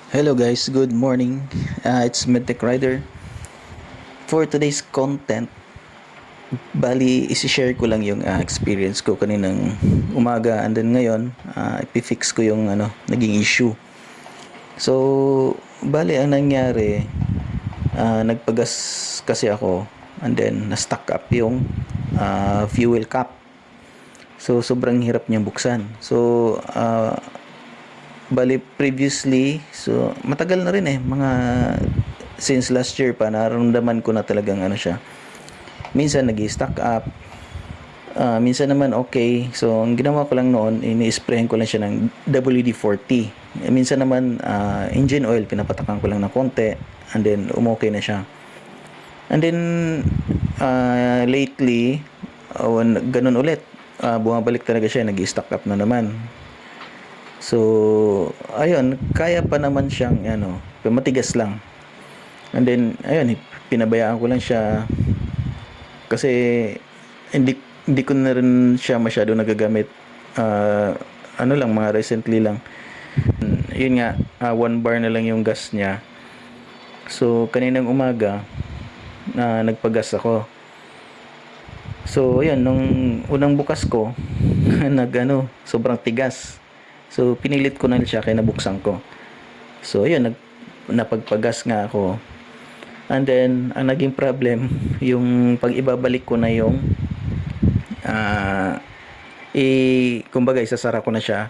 Hello guys, good morning. It's Medtech Rider. For today's content, bali isi-share ko lang yung experience ko kaninang umaga and then ngayon, ipifix ko yung naging issue. So, bali ang nangyari, nagpagas kasi ako and then na-stuck up yung fuel cap. So, sobrang hirap niyang buksan. So, bali previously, so matagal na rin mga since last year pa nararamdaman ko na talagang siya. Minsan nag-stack up, minsan naman okay. So ang ginawa ko lang noon, ini-sprayan ko lang siya ng WD-40. Minsan naman engine oil pinapatakan ko lang ng konti and then umokay na siya. And then lately ganun ulit. Bumabalik talaga siya, nag-stack up na naman. So, ayun, kaya pa naman siyang matigas lang. And then, ayun, pinabayaan ko lang siya kasi hindi ko na rin siya masyado nagagamit. Mga recently lang. Yun nga, 1 bar na lang yung gas niya. So, kaninang umaga, nagpagas ako. So, ayun, nung unang bukas ko, sobrang tigas. So, pinilit ko na siya kaya nabuksan ko. So, ayun, napagpagas nga ako. And then, ang naging problem, yung pag ibabalik ko na yung kumbaga, isasara ko na siya.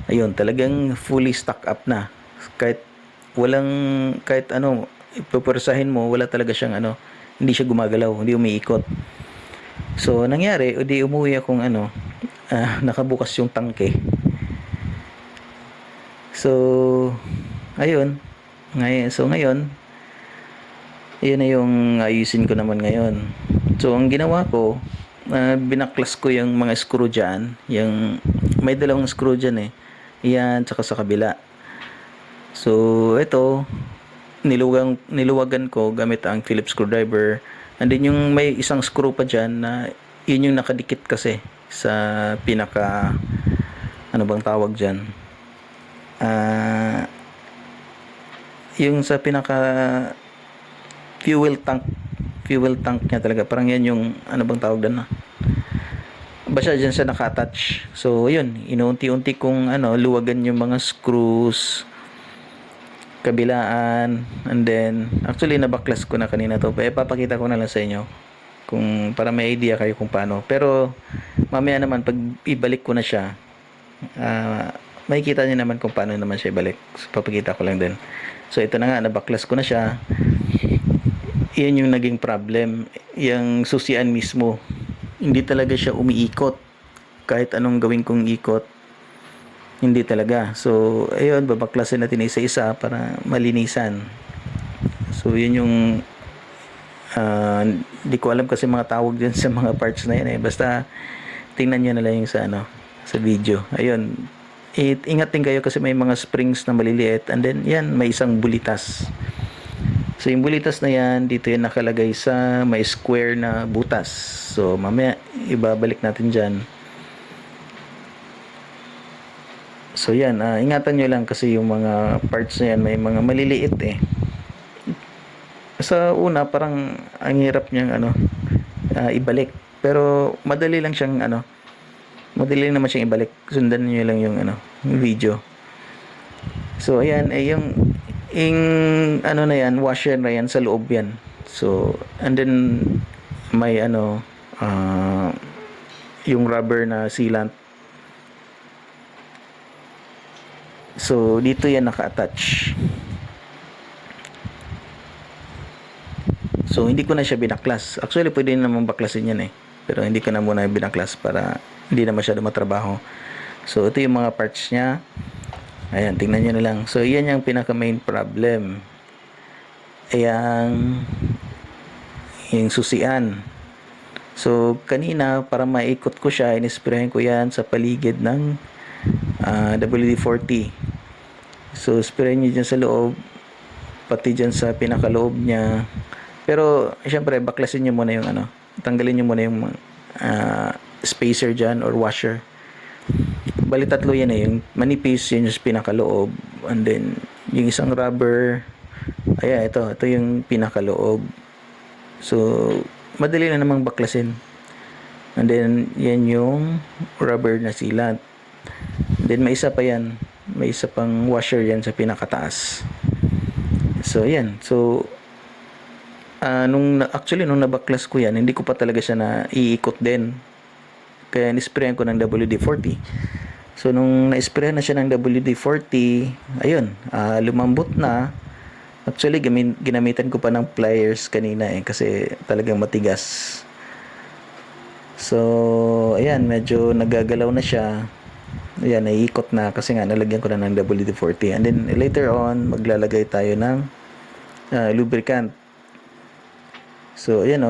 Ayun, talagang fully stuck up na. Kahit ipupwersahin mo, wala talaga siyang hindi siya gumagalaw, hindi umiikot. So, nangyari, umuwi akong nakabukas yung tangke. So, ayun. Ngayon, yun na yung ayusin ko naman ngayon. So, ang ginawa ko, binaklas ko yung mga screw dyan. May dalawang screw dyan Yan, tsaka sa kabila. So, ito, niluwagan ko gamit ang Phillips screwdriver. And then yung may isang screw pa dyan na yun yung nakadikit kasi sa pinaka, ano bang tawag dyan? Yung sa pinaka fuel tank niya talaga, parang yan yung bang tawag doon basta dyan siya naka-attach. So yun, inuunti-unti kong luwagan yung mga screws kabilaan, and then actually nabaklas ko na kanina to, papakita ko na lang sa inyo kung para may idea kayo kung paano, pero mamaya naman pag ibalik ko na siya, makikita niyo naman kung paano naman siya ibalik. So, papakita ko lang din. So, ito na nga, nabaklas ko na siya. Iyan yung naging problem. Yung susian mismo, hindi talaga siya umiikot. Kahit anong gawin kong ikot, hindi talaga. So, ayun, babaklasin natin isa-isa para malinisan. So, yun yung hindi ko alam kasi mga tawag dyan sa mga parts na yan Basta, tingnan nyo na lang yung sa video. Ayun, ingat din kayo kasi may mga springs na maliliit, and then yan, may isang bulitas. So yung bulitas na yan, dito yan nakalagay sa may square na butas. So mamaya ibabalik natin dyan. So yan, ingatan nyo lang kasi yung mga parts na yan may mga maliliit Sa una parang ang hirap niyang ibalik, pero madali lang siyang madali naman siyang ibalik. Sundan niyo lang yung yung video. So ayan, yung na yan, washer na yan, sa loob yan. So and then may yung rubber na sealant. So dito yan naka-attach. So hindi ko na siya binaklas. Actually pwede naman baklasin yan pero hindi ko na muna binaklas para hindi na masyado matrabaho. So ito yung mga parts niya. Ayan, tingnan nyo na lang. So yan yung pinaka main problem. Ayan, yung susian. So kanina para maikot ko siya, inisprayan ko yan sa paligid ng WD-40. So sprayan nyo dyan sa loob, pati dyan sa pinakaloob niya. Pero syempre baklasin nyo muna yung tanggalin nyo muna yung spacer dyan or washer. Bali tatlo yan yung manipis, yun yung pinakaloob, and then yung isang rubber, ayan, ito yung pinakaloob. So, madali na namang baklasin. And then, yan yung rubber na sealant. Then, may isa pa yan. May isa pang washer yan sa pinakataas. So, yan. So, actually, nung nabaklas ko yan, hindi ko pa talaga siya na iikot din. Kaya, nisprayan ko ng WD-40. So, nung na-sprayan na siya ng WD-40, ayun, lumambot na. Actually, ginamitan ko pa ng pliers kanina kasi talagang matigas. So, ayan, medyo nagagalaw na siya. Ayan, naiikot na kasi nga nalagyan ko na ng WD-40. And then, later on, maglalagay tayo ng lubricant. So, ayan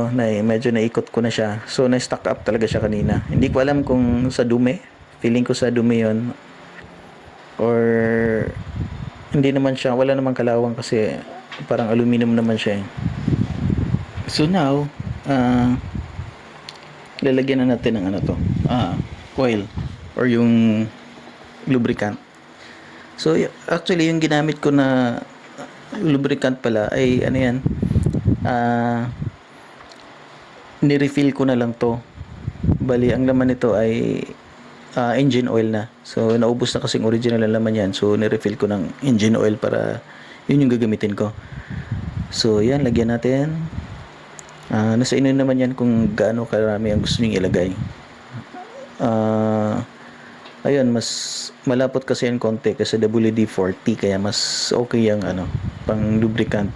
medyo naikot ko na siya. So, na-stock up talaga siya kanina. Hindi ko alam kung sa dumi. Feeling ko sa dumi yon, or hindi naman siya, wala namang kalawang kasi parang aluminum naman siya eh. So now, lalagyan na natin ng oil or yung lubricant. So actually yung ginamit ko na lubricant pala ay ni-refill ko na lang to. Bali ang laman nito ay engine oil na. So, naubos na kasing original na laman yan. So, nirefill ko ng engine oil para yun yung gagamitin ko. So, yan. Lagyan natin. Nasa inyo naman yan kung gaano karami ang gusto nyo ilagay. Ayun, mas malapot kasi yan konti kasi WD-40. Kaya mas okay yung pang lubricant.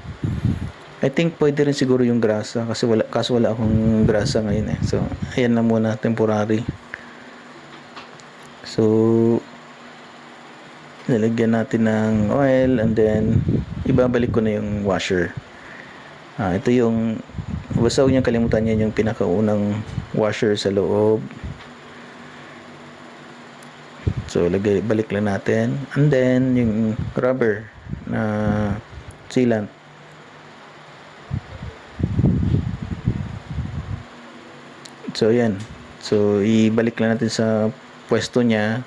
I think pwede rin siguro yung grasa kasi wala akong grasa ngayon eh. So, ayan na muna. Temporary. So, nilagyan natin ng oil and then ibabalik ko na yung washer. Ito yung, basta huwag niyang kalimutan yan yung pinakaunang washer sa loob. So, balik lang natin. And then, yung rubber na sealant. So, yan. So, ibalik lang natin sa pwesto niya.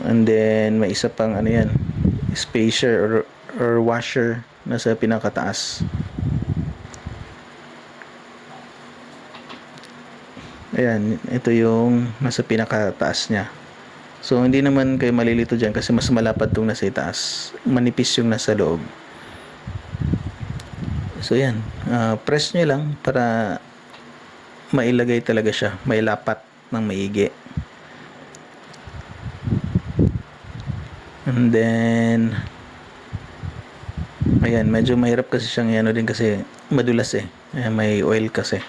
And then may isa pang spacer or washer na sa pinakataas. Ayan, ito yung nasa pinakataas niya. So hindi naman kayo malilito dyan kasi mas malapad tong nasa itaas. Manipis yung nasa loob. So yan, press nyo lang para mailagay talaga siya. May lapat ng maigi. And then ayan, medyo mahirap kasi siyang din kasi madulas eh. Ayan, may oil kasi.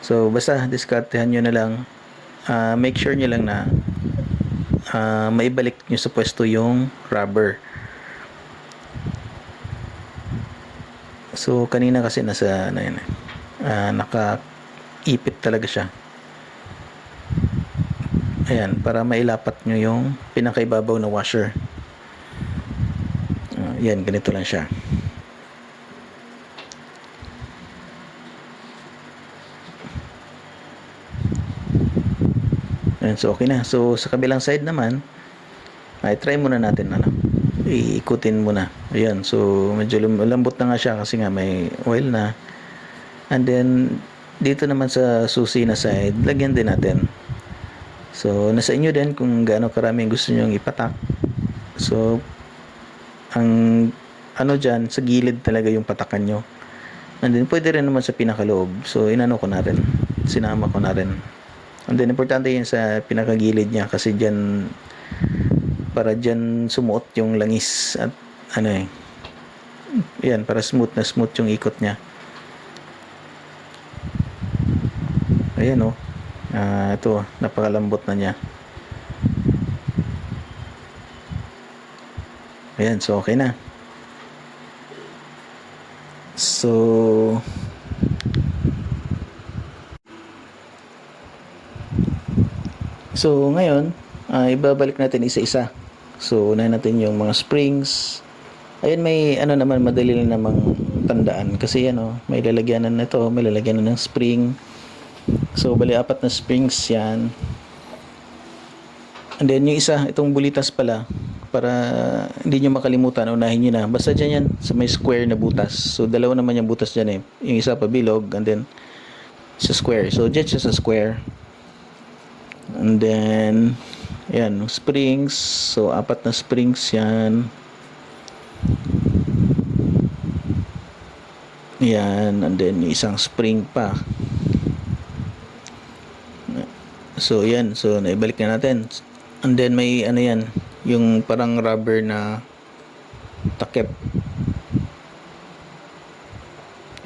So basta diskartehan nyo na lang. Make sure nyo lang na maibalik nyo sa pwesto yung rubber. So kanina kasi nasa nakaipit talaga siya. Ayan, para mailapat nyo yung pinakaibabaw na washer. Yan, ganito lang siya. Ayan, so okay na. So sa kabilang side naman, ay try muna natin iikutin muna. Ayan, so medyo lambot na nga siya kasi nga may oil na. And then dito naman sa susi na side, lagyan din natin. So, nasa inyo din kung gaano karami gusto nyo ipatak. So, ang dyan, sa gilid talaga yung patakan nyo. And then, pwede rin naman sa pinakaloob. So, sinama ko na rin. And then, importante yun sa pinakagilid niya kasi dyan, para dyan sumuot yung langis at yan, para smooth yung ikot niya. Ayan ito, napakalambot na niya. Ayan, so okay na. So ngayon, ibabalik natin isa-isa. So unahin natin yung mga springs. Ayan, may naman, madali lang namang tandaan kasi may lalagyanan na ito, may lalagyanan ng spring. So, bali 4 na springs yan. And then, yung isa, itong bulitas pala, para hindi nyo makalimutan, unahin nyo na. Basta dyan yan, sa may square na butas. So, dalawa naman yung butas dyan eh. Yung isa pa bilog, and then sa square. So, dyan siya sa square. And then, yan, springs. So, 4 na springs yan. Yan, and then isang spring pa. So, yan. So, naibalik na natin. And then, may ano yan, yung parang rubber na takip.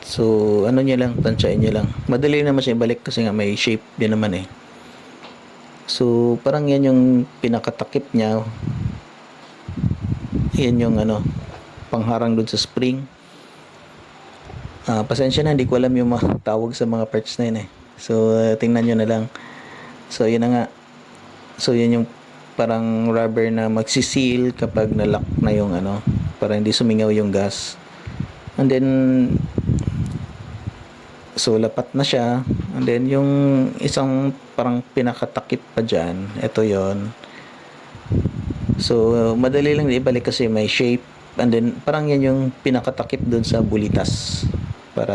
So, ano niya lang, tansyain niya lang. Madali naman siya ibalik kasi nga may shape din naman eh. So, parang yan yung pinakatakip niya. Yan yung ano, pangharang dun sa spring. Pasensya na, hindi ko alam yung mga tawag sa mga parts na yun eh. So, tingnan nyo na lang. So, yun na nga. So, yun yung parang rubber na magsiseal kapag nalock na yung ano, para hindi sumingaw yung gas. And then, so, lapat na siya. And then, yung isang parang pinakatakip pa dyan, ito yon. So, madali lang ibalik kasi may shape. And then, parang yan yung pinakatakip dun sa bulitas. Para,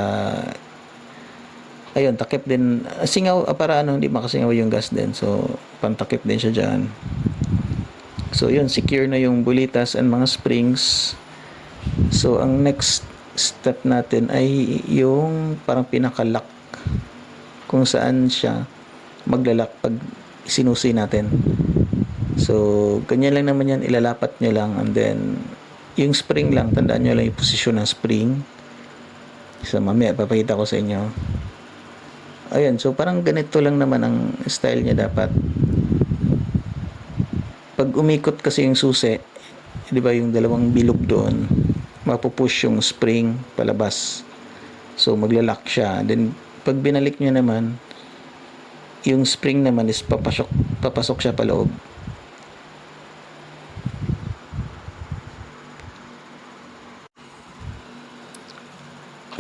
ayun, takip din. Singaw, para ano, hindi makasingaw yung gas din. So, pantakip din siya dyan. So, yun, secure na yung bulitas and mga springs. So, ang next step natin ay yung parang pinaka-lock. Kung saan siya maglalak pag sinusi natin. So, ganyan lang naman yan, ilalapat nyo lang, and then yung spring lang, tandaan nyo lang yung posisyon ng spring. So, mamaya papakita ko sa inyo. Ayan, so parang ganito lang naman ang style niya dapat. Pag umikot kasi yung susi, di ba yung dalawang bilog doon, mapupush yung spring palabas. So, maglalak siya. Then, pag binalik nyo naman, yung spring naman is papasok siya paloob.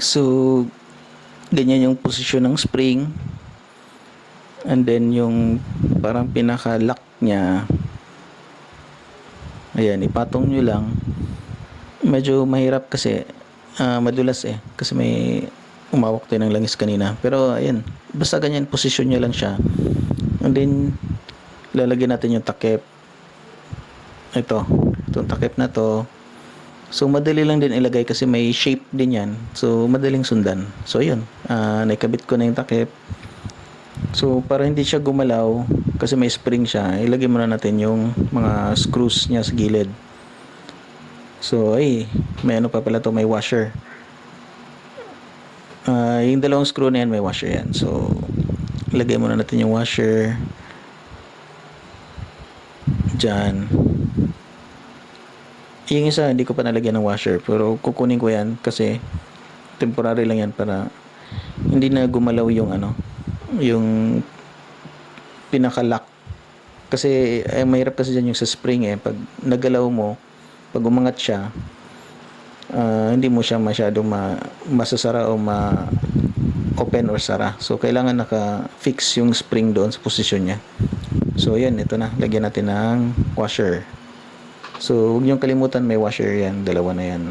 So, ganyan yung posisyon ng spring. And then, yung parang pinaka-lock niya, ayan, ipatong nyo lang. Medyo mahirap kasi, madulas eh. Kasi may umawak tayo ng langis kanina. Pero, ayan, basta ganyan, posisyon nyo lang siya. And then, lalagyan natin yung takip. Itong takip na to. So, madali lang din ilagay kasi may shape din yan. So, madaling sundan. So, yun. Naikabit ko na yung takip. So, para hindi siya gumalaw, kasi may spring siya, ilagay muna natin yung mga screws niya sa gilid. So, may ano pa pala to, may washer. Yung dalawang screw na yan, may washer yan. So, ilagay muna natin yung washer. Diyan. Yung isa, hindi ko pa nalagyan ng washer. Pero kukunin ko yan kasi temporary lang yan para hindi na gumalaw yung ano, yung pinaka-lock. Kasi mahirap kasi dyan yung sa spring eh. Pag nagalaw mo, pag umangat siya, hindi mo siya masyadong masasara o open or sara. So, kailangan naka-fix yung spring doon sa posisyon niya. So, yan. Ito na. Lagyan natin ng washer. So, huwag niyong kalimutan, may washer yan. Dalawa na yan.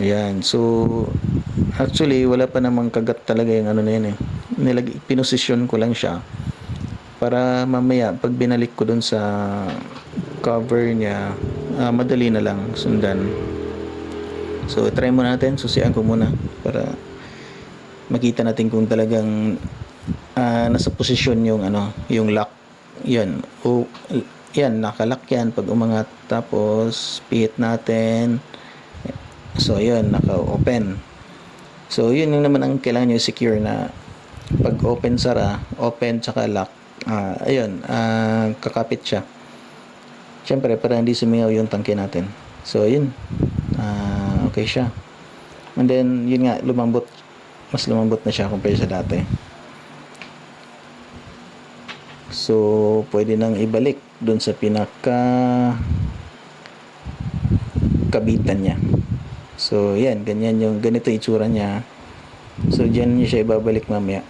Ayan. So, actually, wala pa namang kagat talaga yung ano na yan eh. Pinosisyon ko lang siya. Para mamaya, pag binalik ko dun sa cover niya, madali na lang sundan. So, try muna natin. Susian ko muna para makita natin kung talagang nasa posisyon yung ano, yung lock. Yan. Yan, nakalock yan pag umangat. Tapos, pihit natin. So, yun, naka-open. So, yun yung naman ang kailangan nyo secure na pag open, sara, open, tsaka lock. Ayun, kakapit siya. Siyempre, para hindi sumingaw yung tangke natin. So, yun. Okay siya. And then, yun nga, lumambot. Mas lumambot na siya compare sa dati. So, pwede nang ibalik dun sa pinaka kabitan niya. So, yan. Ganito itsura niya. So, dyan niya siya ibabalik mamaya.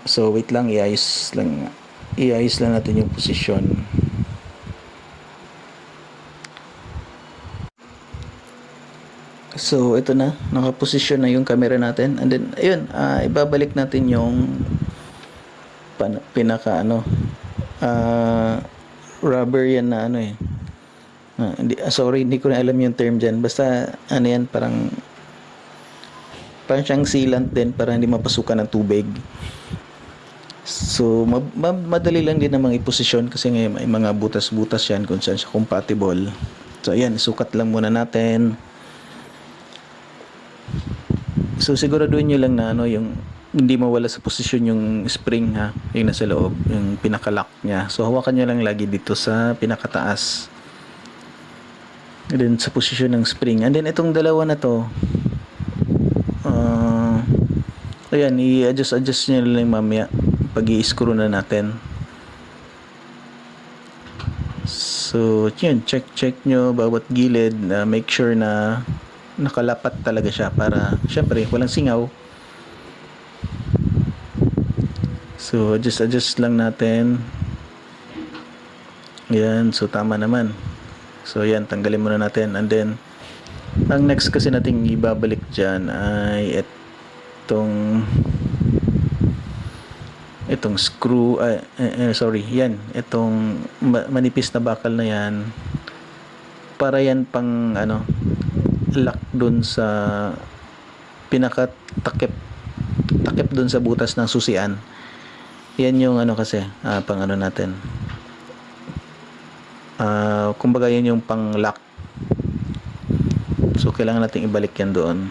So, wait lang. Iayos lang. iayos lang natin yung posisyon. So, ito na. Nakaposisyon na yung camera natin. And then, ayun, ibabalik natin yung pinaka, rubber yan na sorry, hindi ko na alam yung term dyan. Basta, yan, parang siyang sealant din para hindi mapasukan ng tubig. So, madali lang din namang iposisyon kasi may mga butas-butas yan kung saan siya compatible. So, ayan, isukat lang muna natin. So siguraduhin nyo lang na yung hindi mawala sa posisyon yung spring yung nasa loob, yung pinaka-lock niya. So hawakan nyo lang lagi dito sa pinakataas. And then sa posisyon ng spring. And then itong dalawa na to, ayan, i-adjust nyo lang mamaya pag i-screw na natin. So yun, check nyo bawat gilid, make sure na nakalapat talaga siya para syempre walang singaw. So adjust lang natin. Yan, so tama naman. So yan, tanggalin muna natin. And then ang next kasi nating ibabalik dyan ay itong screw, yan, itong manipis na bakal na yan, para yan pang lock dun sa pinakatakip dun sa butas ng susian. Yan yung kasi pang natin, kumbaga yan yung pang lock. So kailangan natin ibalik yan doon.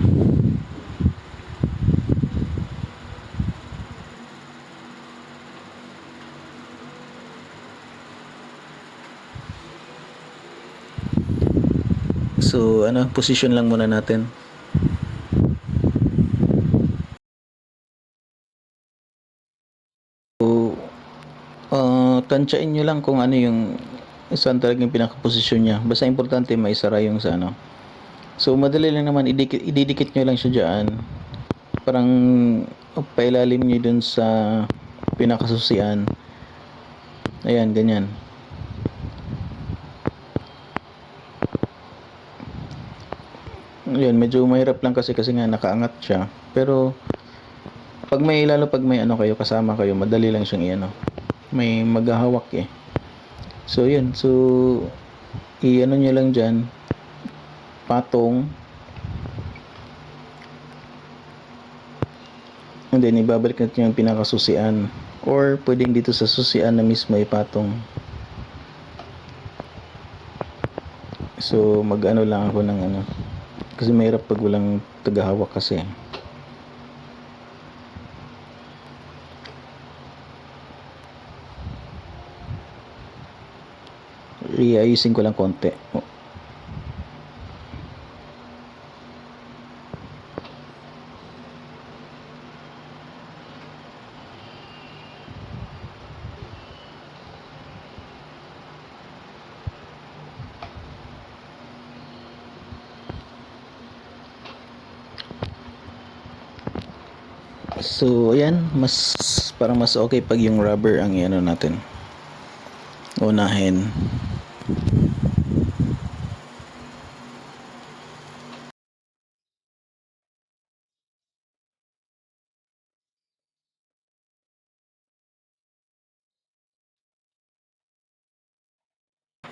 So position lang muna natin. So tansyain nyo lang kung yung saan talagang pinaka-posisyon niya. Basta importante maisara yung sa So madali lang naman, ididikit nyo lang siya dyan. Parang pailalim nyo dun sa pinakasusian. Ayan, ganyan. Yun, medyo mahirap lang kasi nga nakaangat siya. Pero pag may kayo kasama kayo, madali lang siyang may maghahawak So yun, so nyo lang dyan, patong, and then ibabalik natin yung pinakasusian, or pwedeng dito sa susian na mismo ipatong. So lang ako ng kasi mahirap pag walang tagahawak kasi. Iayusin ko lang konti. So ayan, parang mas okay pag yung rubber ang natin unahin.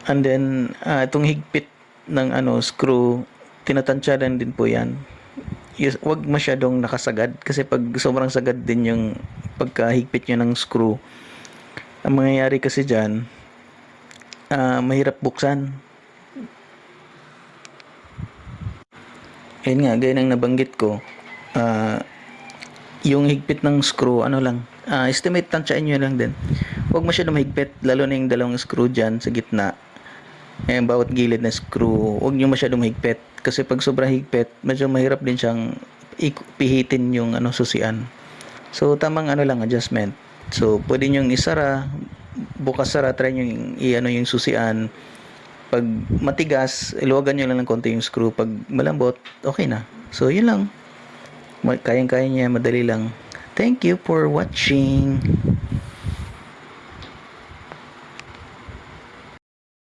And then itong higpit ng screw, tinatansyadan din po yan. Wag masyadong nakasagad kasi pag sobrang sagad din yung pagkahigpit nyo ng screw, ang mangyayari kasi dyan, mahirap buksan. Ayun nga, gaya ng nabanggit ko, yung higpit ng screw, estimate, tansyain nyo lang din. Huwag masyadong mahigpit, lalo na yung dalawang screw dyan sa gitna. Bawat gilid na screw, huwag nyo masyadong mahigpit. Kasi pag sobrang higpit, medyo mahirap din siyang pihitin yung susian. So, tamang adjustment. So, pwede nyo isara, bukas sara, try nyo yung susian. Pag matigas, iluwagan nyo lang ng konti yung screw. Pag malambot, okay na. So, yun lang. Kayang-kaya niya, madali lang. Thank you for watching.